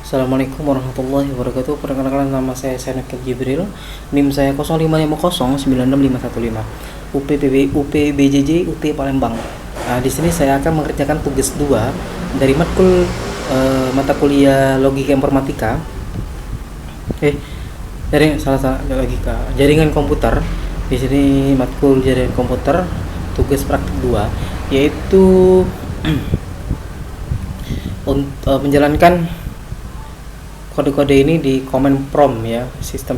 Assalamualaikum warahmatullahi wabarakatuh. Perkenalkan, nama saya Senekil Jibril. NIM saya 0550966515. UPBJJ UT Palembang. Nah, di sini saya akan mengerjakan tugas 2 dari matkul mata kuliah Logika Informatika. Logika Jaringan Komputer. Di sini matkul Jaringan Komputer, tugas praktik 2 yaitu menjalankan kode-kode ini di command prompt ya, sistem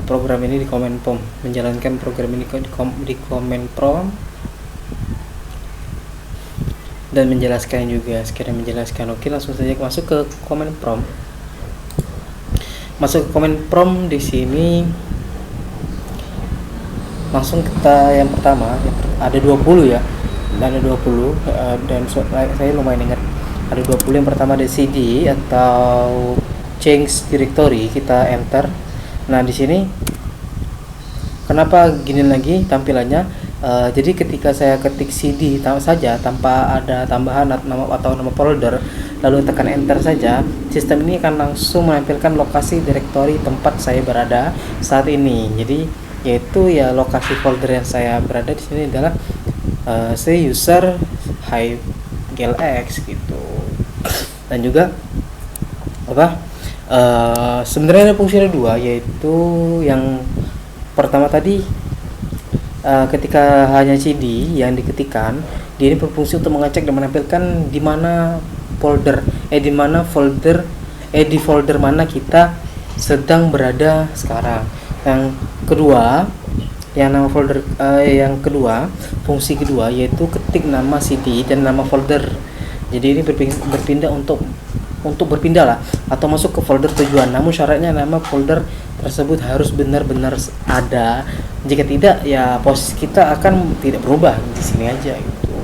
program ini di command prompt, menjalankan program ini di command prompt dan menjelaskan juga, sekiranya menjelaskan. Oke, langsung saja masuk ke command prompt. Masuk ke command prompt di sini langsung kita yang pertama ada 20 ya. Ada 20 dan saya lumayan ingat ada 20. Yang pertama ada cd atau change directory, kita enter. Nah, di sini kenapa gini lagi tampilannya? Jadi ketika saya ketik cd saja tanpa ada tambahan nama folder, lalu tekan enter saja, sistem ini akan langsung menampilkan lokasi directory tempat saya berada saat ini. Jadi yaitu ya lokasi folder yang saya berada di sini adalah user glx gitu. Dan juga sebenarnya ada fungsi kedua, yaitu yang pertama tadi, ketika hanya cd yang diketikkan, dia ini berfungsi untuk mengecek dan menampilkan di mana di folder mana kita sedang berada sekarang. Yang kedua, fungsi kedua yaitu ketik nama cd dan nama folder. Jadi ini berpindah untuk berpindah lah atau masuk ke folder tujuan. Namun syaratnya nama folder tersebut harus benar-benar ada. Jika tidak, ya posisi kita akan tidak berubah di sini aja gitu.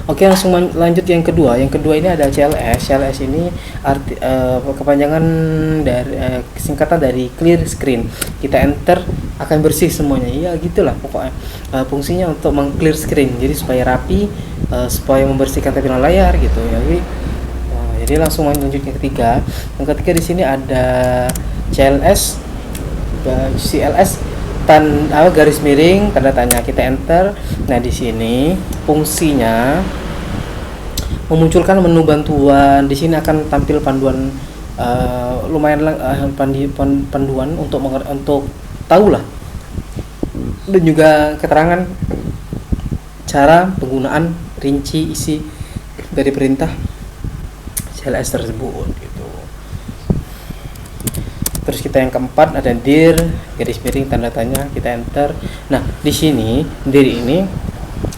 Oke, langsung lanjut yang kedua. Yang kedua ini ada CLS. CLS ini kepanjangan dari singkatan dari clear screen. Kita enter akan bersih semuanya. Ya gitulah pokoknya. Fungsinya untuk meng-clear screen. Jadi supaya rapi, supaya membersihkan tampilan layar gitu ya. Jadi langsung lanjut yang ketiga. Yang ketiga di sini ada CLS garis miring tanda tanya, kita enter. Nah, di sini fungsinya memunculkan menu bantuan. Di sini akan tampil panduan panduan untuk tahu lah, dan juga keterangan cara penggunaan, rinci isi dari perintah CLS tersebut gitu. Terus kita yang keempat ada dir garis miring tanda tanya, kita enter. Nah, di sini dir ini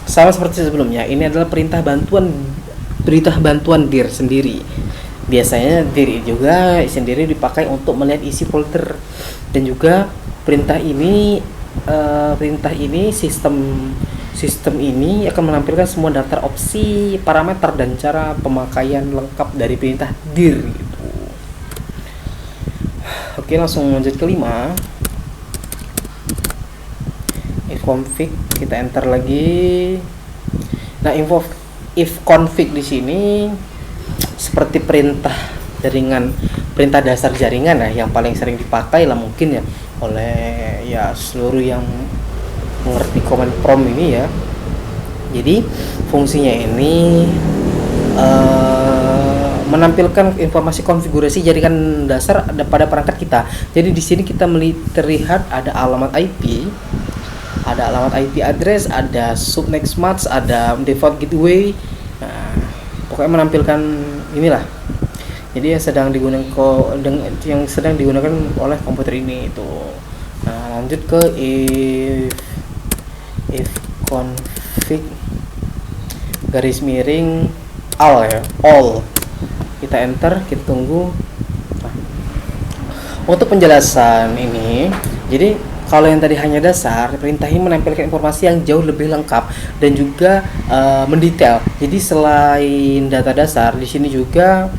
sama seperti sebelumnya, ini adalah perintah bantuan dir sendiri. Biasanya dir juga sendiri dipakai untuk melihat isi folder, dan juga perintah ini sistem ini akan menampilkan semua daftar opsi, parameter, dan cara pemakaian lengkap dari perintah dir gitu. Oke, langsung lanjut ke 5. Ifconfig, kita enter lagi. Nah, ifconfig di sini seperti perintah dasar jaringan ya, yang paling sering dipakai lah mungkin ya oleh ya seluruh yang mengerti command prompt ini ya. Jadi fungsinya ini menampilkan informasi konfigurasi jaringan dasar pada perangkat kita. Jadi di sini kita terlihat ada alamat IP address, ada subnet mask, ada default gateway. Nah, pokoknya menampilkan inilah. Jadi yang sedang digunakan oleh komputer ini itu. Nah, lanjut ke ifconfig garis miring all. Kita enter, kita tunggu. Nah, untuk penjelasan ini, jadi kalau yang tadi hanya dasar, perintah ini menampilkan informasi yang jauh lebih lengkap dan juga mendetail. Jadi selain data dasar, di sini juga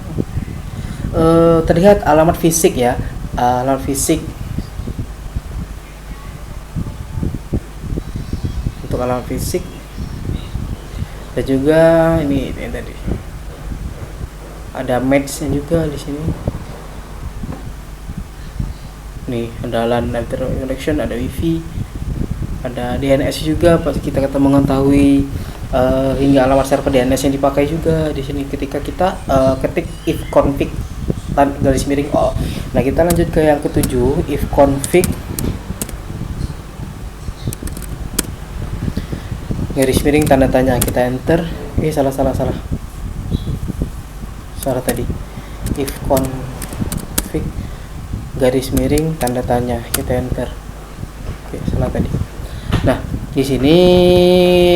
terlihat alamat fisik ya, alamat fisik. Untuk alamat fisik dan juga ini tadi. ada match-nya juga di sini. Nih, ada LAN network connection, ada wifi, ada DNS juga. Pas kita mengetahui hingga alamat server DNS yang dipakai juga di sini ketika kita ketik if config garis miring O. Nah, kita lanjut ke yang ketujuh, if config garis miring tanda tanya, kita enter. Salah tadi. If config garis miring tanda tanya, kita enter. Salah tadi. Nah, di sini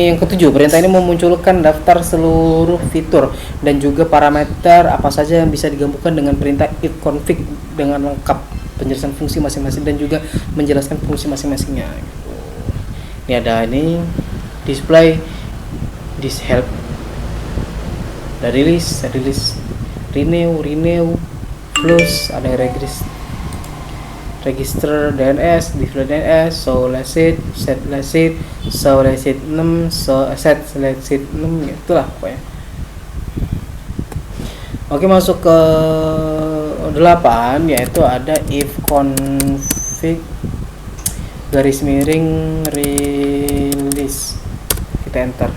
yang ketujuh, perintah ini memunculkan daftar seluruh fitur dan juga parameter apa saja yang bisa digabungkan dengan perintah if config dengan lengkap, penjelasan fungsi masing-masing dan juga menjelaskan fungsi masing-masingnya. Ini ada display, this help, ada release, renew, close, ada register DNS, display DNS, show last seat, set last seat, show last seat 6, set last seat 6, itulah pokoknya. Oke, masuk ke 8, yaitu ada if config garis miring release, kita enter.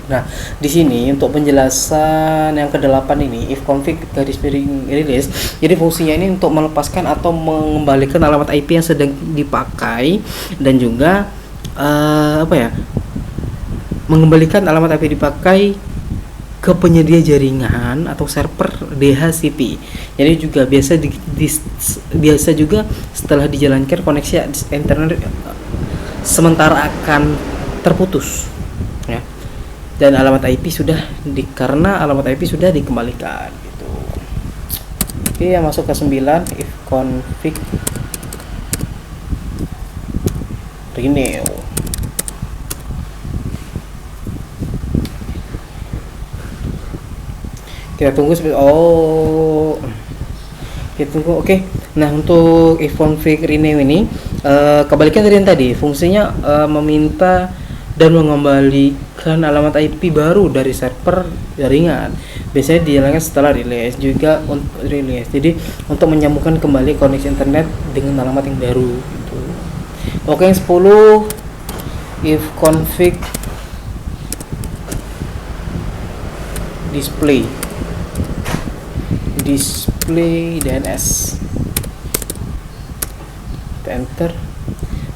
Nah, di sini untuk penjelasan yang ke-8 ini, if config garis miring release, jadi fungsinya ini untuk melepaskan atau mengembalikan alamat IP yang sedang dipakai dan juga mengembalikan alamat IP dipakai ke penyedia jaringan atau server DHCP. Jadi juga biasa juga setelah dijalankan koneksi internet sementara akan terputus, ya. Dan alamat IP karena alamat IP sudah dikembalikan gitu. Oke, yang masuk ke 9, if config renew. Kita tunggu oke. Nah, untuk if config renew ini kebalikan dari yang tadi, fungsinya meminta dan mengembalikan alamat IP baru dari server jaringan. Biasanya dijalankan setelah release juga untuk release. Jadi untuk menyambungkan kembali koneksi internet dengan alamat yang baru gitu. Oke, yang 10, if config display DNS, kita enter.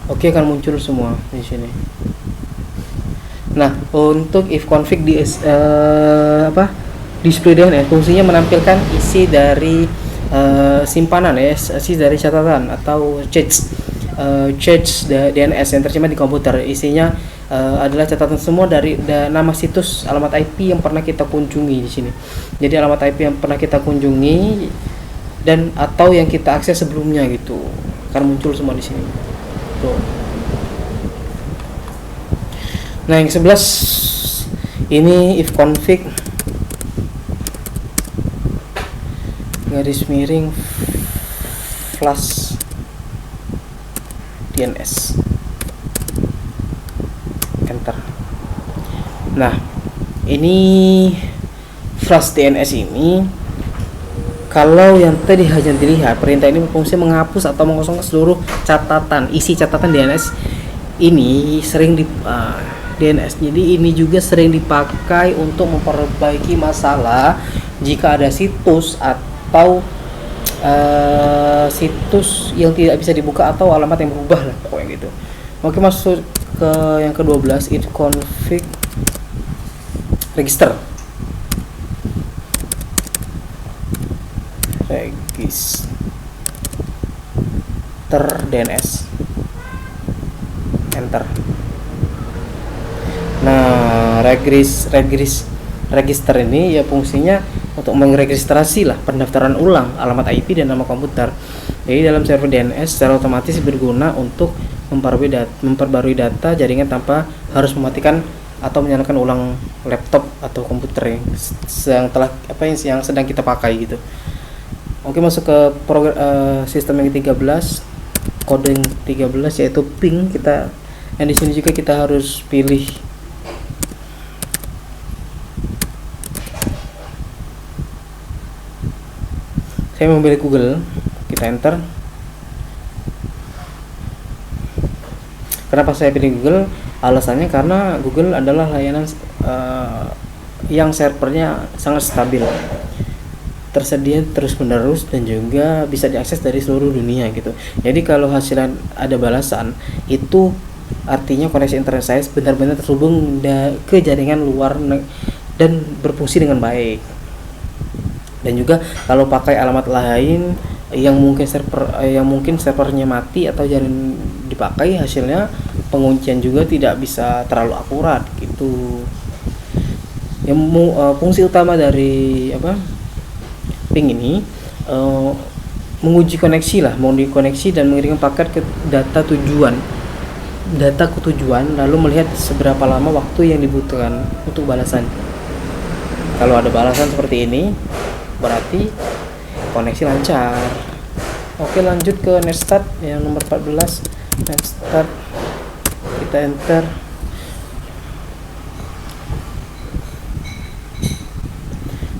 Oke, akan muncul semua di sini. Nah, untuk if config display DNS, fungsinya menampilkan isi dari simpanan, isi dari catatan atau cache DNS yang tersimpan di komputer. Isinya adalah catatan semua dari nama situs, alamat IP yang pernah kita kunjungi di sini. Jadi alamat IP yang pernah kita kunjungi dan atau yang kita akses sebelumnya gitu akan muncul semua di sini. Tuh. Nah, yang 11 ini if config garis miring flash DNS, enter. Nah, ini flash DNS ini, kalau yang tadi hanya dilihat, perintah ini berfungsi menghapus atau mengosongkan seluruh isi catatan DNS ini sering DNS. Jadi ini juga sering dipakai untuk memperbaiki masalah jika ada situs atau situs yang tidak bisa dibuka atau alamat yang berubah lah pokoknya gitu. Oke, masuk ke yang ke-12, if config register DNS, enter. Nah, register ini ya fungsinya untuk meregistrasi lah pendaftaran ulang alamat IP dan nama komputer. Jadi dalam server DNS secara otomatis berguna untuk memperbarui data jaringan tanpa harus mematikan atau menyalakan ulang laptop atau komputer yang sedang kita pakai gitu. Oke, masuk ke sistem yang ke-13, kode yang 13 yaitu ping. Yang di sini juga kita harus pilih Saya memilih Google, kita enter. Kenapa saya pilih Google? Alasannya karena Google adalah layanan yang servernya sangat stabil, tersedia terus-menerus, dan juga bisa diakses dari seluruh dunia gitu. Jadi kalau hasilnya ada balasan, itu artinya koneksi internet saya benar-benar terhubung ke jaringan luar dan berfungsi dengan baik. Dan juga kalau pakai alamat lain yang mungkin servernya mati atau jarang dipakai, hasilnya penguncian juga tidak bisa terlalu akurat gitu. Fungsi utama dari ping ini menguji koneksi lah, mau dikoneksi dan mengirimkan paket ke data tujuan, lalu melihat seberapa lama waktu yang dibutuhkan untuk balasan. Kalau ada balasan seperti ini, berarti koneksi lancar. Oke, lanjut ke Netstat yang nomor 14. Netstat, kita enter.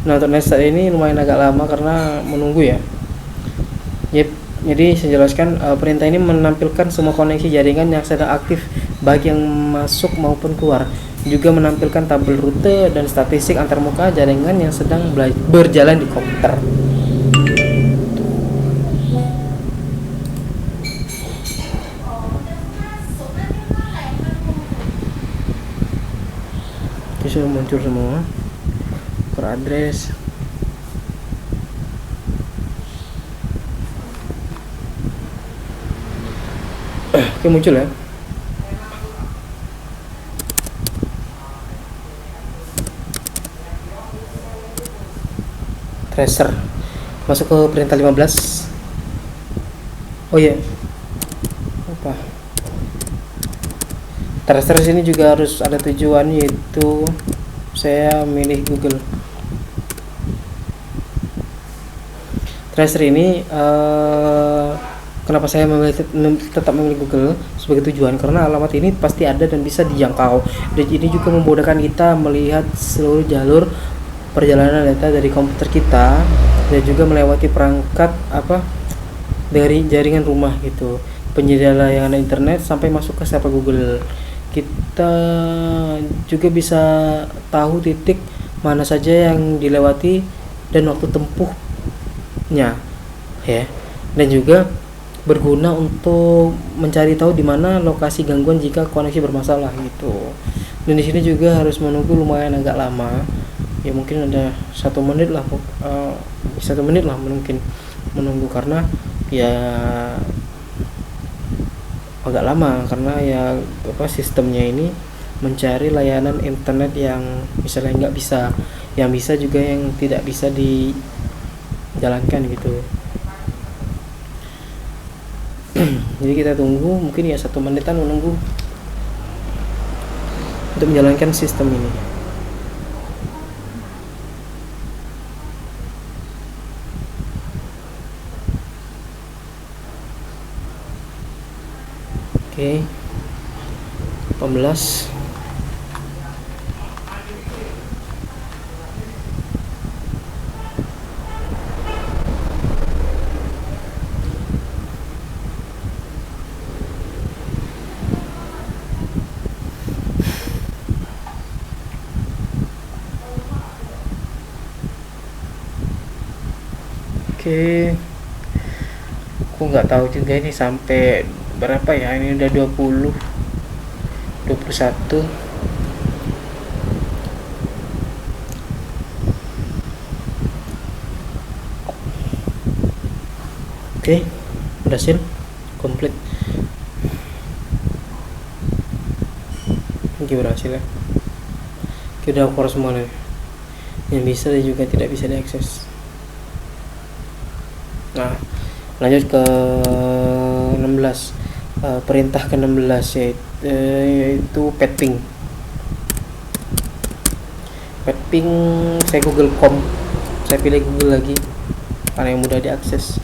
Nah, untuk Netstat ini lumayan agak lama karena menunggu ya. Jadi saya jelaskan, perintah ini menampilkan semua koneksi jaringan yang sedang aktif, baik yang masuk maupun keluar. Juga menampilkan tabel rute dan statistik antarmuka jaringan yang sedang berjalan di komputer. Ini sudah muncul semua per address. Oke, muncul ya. Tracer. Masuk ke perintah 15. Oh iya. Apa? Tracer sini juga harus ada tujuan, yaitu saya milih Google. Tracer ini kenapa saya tetap memilih Google sebagai tujuan, karena alamat ini pasti ada dan bisa dijangkau, dan ini juga memudahkan kita melihat seluruh jalur perjalanan data dari komputer kita dan juga melewati perangkat dari jaringan rumah gitu, penyedia layanan internet sampai masuk ke server Google. Kita juga bisa tahu titik mana saja yang dilewati dan waktu tempuhnya ya, dan juga berguna untuk mencari tahu di mana lokasi gangguan jika koneksi bermasalah gitu. Dan di sini juga harus menunggu lumayan agak lama ya, mungkin ada 1 menit lah, 1 menit lah mungkin menunggu, karena ya agak lama karena ya sistemnya ini mencari layanan internet yang misalnya nggak bisa, yang bisa juga yang tidak bisa dijalankan gitu. Jadi kita tunggu mungkin ya 1 menitan menunggu untuk menjalankan sistem ini. Oke, 18. Oke, aku nggak tahu juga ini sampai berapa ya, ini udah 21. Oke, berhasil komplit. Oke, berhasil ya. Oke, udah keluar semua nih, yang bisa dan juga tidak bisa diakses. Nah, lanjut ke 16. Perintah ke-16 yaitu petping. Petping saya saya pilih Google lagi karena yang mudah diakses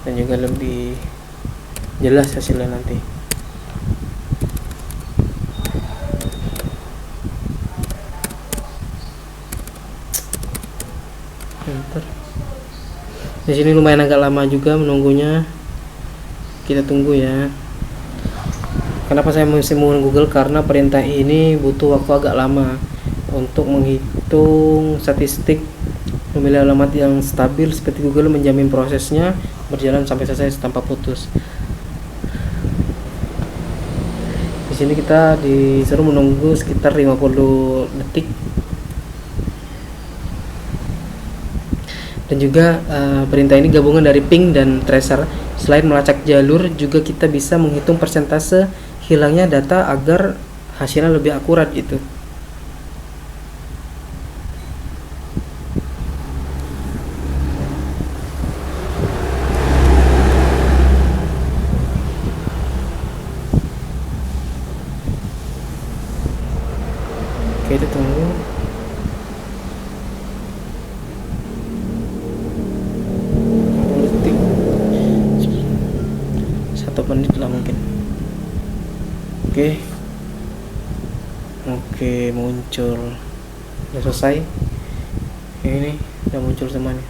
dan juga lebih jelas hasilnya nanti. Enter. Di sini lumayan agak lama juga menunggunya. Kita tunggu ya. Kenapa saya mesti menggunakan Google? Karena perintah ini butuh waktu agak lama untuk menghitung statistik. Memilih alamat yang stabil seperti Google menjamin prosesnya berjalan sampai selesai tanpa putus. Di sini kita disuruh menunggu sekitar 50 detik. Dan juga perintah ini gabungan dari ping dan tracer. Selain melacak jalur, juga kita bisa menghitung persentase hilangnya data agar hasilnya lebih akurat gitu. Oke, kita tunggu. Menit lah mungkin. Oke, muncul. Udah selesai. Ini udah muncul semuanya.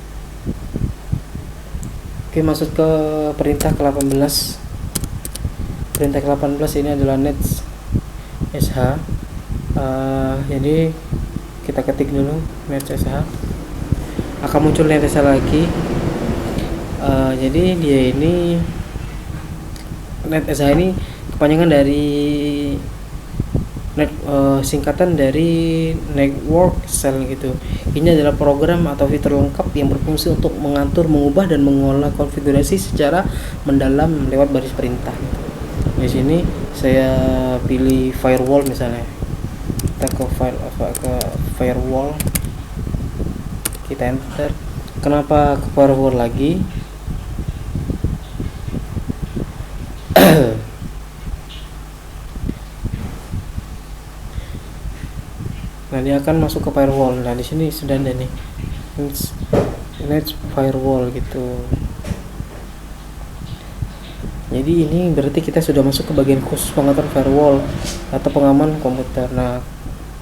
Oke, masuk ke perintah ke-18. Perintah ke-18 ini adalah net sh. Jadi kita ketik dulu net sh. Akan muncul net sh lagi. Jadi dia ini net sh ini kepanjangan dari singkatan dari network cell gitu. Ini adalah program atau fitur lengkap yang berfungsi untuk mengatur, mengubah dan mengolah konfigurasi secara mendalam lewat baris perintah gitu. Di sini saya pilih firewall misalnya. Kita ke firewall. Kita enter. Kenapa ke firewall lagi? Nah, dia akan masuk ke firewall. Nah, di sini sudah ada nih net firewall gitu. Jadi ini berarti kita sudah masuk ke bagian khusus pengaturan firewall atau pengaman komputer. Nah,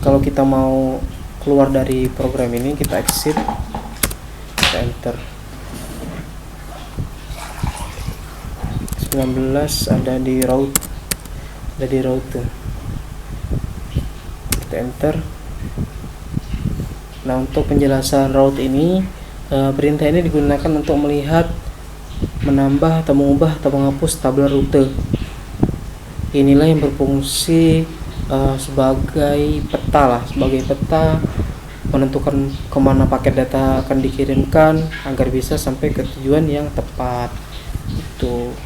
kalau kita mau keluar dari program ini, kita exit, kita enter. 19 ada di route, tuh. Kita enter. Nah, untuk penjelasan route ini, perintah ini digunakan untuk melihat, menambah atau mengubah atau menghapus tabel rute. Inilah yang berfungsi sebagai peta menentukan kemana paket data akan dikirimkan agar bisa sampai ke tujuan yang tepat. Itu.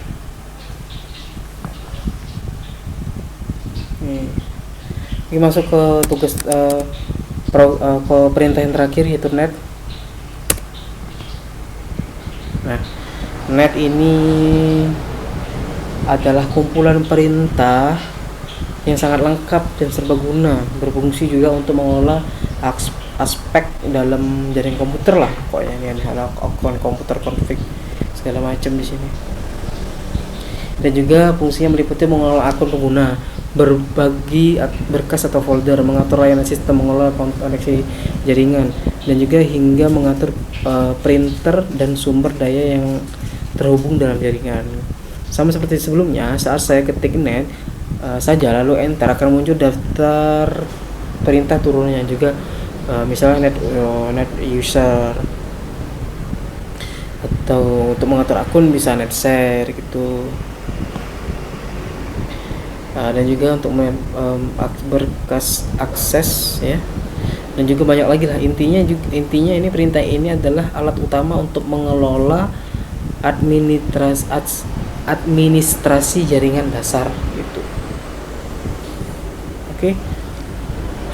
Ini masuk ke tugas ke perintah yang terakhir, yaitu net. Nah, net ini adalah kumpulan perintah yang sangat lengkap dan serbaguna, berfungsi juga untuk mengolah aspek dalam jaringan komputer lah. Pokoknya ini ada akun komputer, config segala macam di sini. Dan juga fungsinya meliputi mengolah akun pengguna, berbagi berkas atau folder, mengatur layanan sistem, mengelola koneksi jaringan, dan juga hingga mengatur printer dan sumber daya yang terhubung dalam jaringan. Sama seperti sebelumnya, saat saya ketik net saja lalu enter, akan muncul daftar perintah turunannya juga, misalnya net user, atau untuk mengatur akun bisa net share gitu. Dan juga untuk berkas akses ya, dan juga banyak lagi lah. Intinya ini perintah ini adalah alat utama untuk mengelola administrasi jaringan dasar gitu. Oke.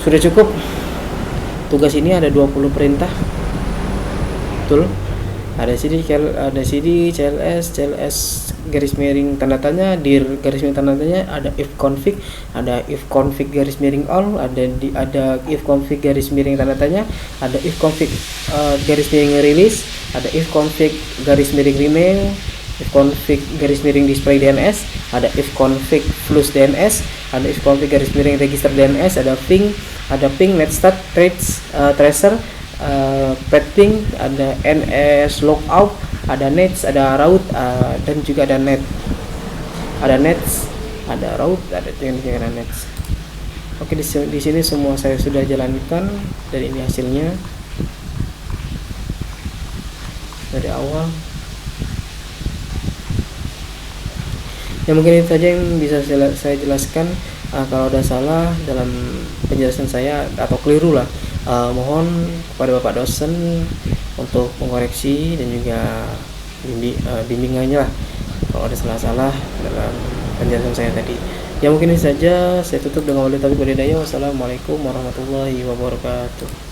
Sudah cukup. Tugas ini ada 20 perintah. Betul. Ada CD, CLS garis miring tanda tanya, dir garis miring tanda tanya, ada if config garis miring all, ada if config garis miring tanda tanya, ada if config garis miring release, ada if config garis miring rename, if config garis miring display DNS, ada if config flush DNS, ada if config garis miring register DNS, ada ping netstat tracer, ping, ada ns logout, ada nets, ada raut, dan juga ada net. Ada nets, ada raut, ada juga ada nets. Oke, di sini semua saya sudah jalankan, dan ini hasilnya dari awal. Ya mungkin itu saja yang bisa saya jelaskan. Kalau ada salah dalam penjelasan saya atau keliru lah, mohon kepada Bapak dosen untuk mengoreksi dan juga bimbingannya lah kalau ada salah-salah dalam penjelasan saya tadi. Ya mungkin ini saja, saya tutup dengan wabillahi taufiq wal hidayah. Wassalamualaikum warahmatullahi wabarakatuh.